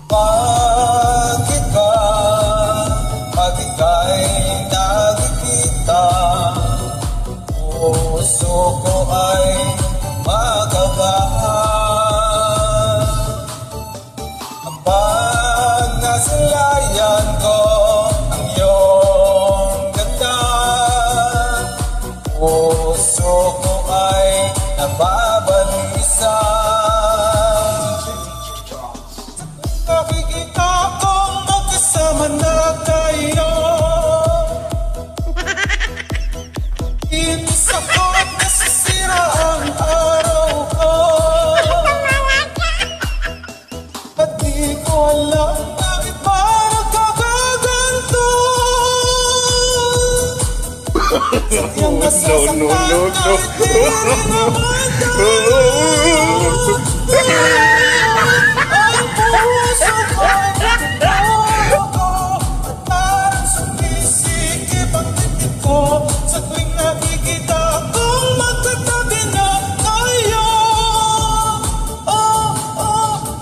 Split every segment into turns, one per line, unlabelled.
Bakit ba pag ika'y nakikita, puso ko ay magabahan? Pag nasalayan ko ang iyong ganda, puso ko ay nababalisa. Nakikita kong magkasama na tayo, inis ako at nasisira ang araw ko. At di ko alam bakit ba nagkakaganto. Sadyang nasasaktan kahit di rin naman tayo. Ang puso ko'y nagbago at parang sumisikip ang titik ko sa tuwing nakikita kong magkatabi na tayo.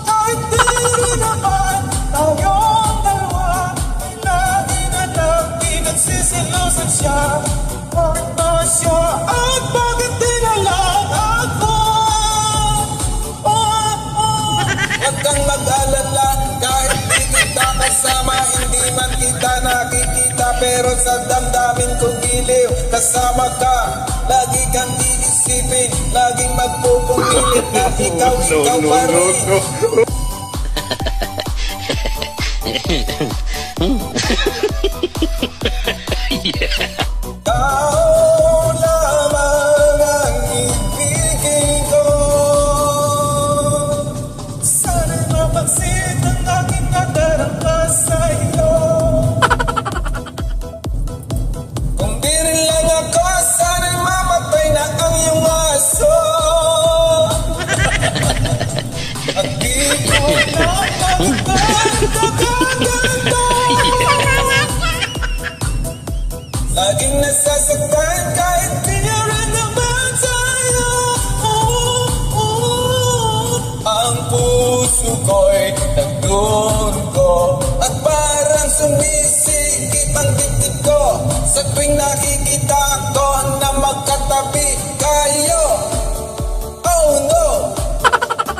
Kahit di rin naman tayong dalawa, ay lagi na lang pinagsisilusan siya. Bakit ba siya at bakit di na lang ako? Huwag kang mag-alala kahit di kita kasama, hindi man kita nakikita, pero sa damdamin ko giliw kasama ka. Lagi kang iisipin, laging magpupumilit na ikaw pa rin. Ikaw lamang ang ibigin ko. Sana'y mapansin ang aking nadarama sa'yo. Kung di rin lang ako, sana'y mamatay na ang iyong aso. At di ko na magkakaganto. Laging nasasaktan kahit di rin naman sa'yo. Ang puso ko'y nagdurugo at parang sumisikip ang dibdib ko sa tuwing nakikita ko na magkatabi kayo. Oh no!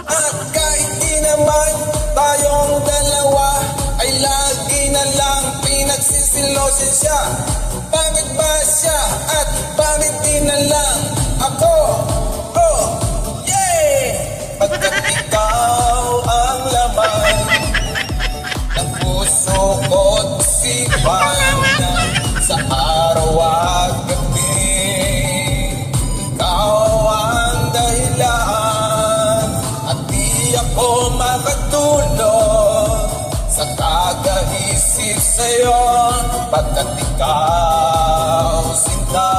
At kahit di naman tayong dalawa, ay lagi na lang pinagsisilosin siya. Bakit ba siya at bakit di na lang ako? Oh, yeah! Pagkat ikaw ang laman ng puso ko't isipan, sa araw at gabi ikaw ang dahilan, at di ako makatulog sa kagaisip sa'yo, pagkat ikaw sinta.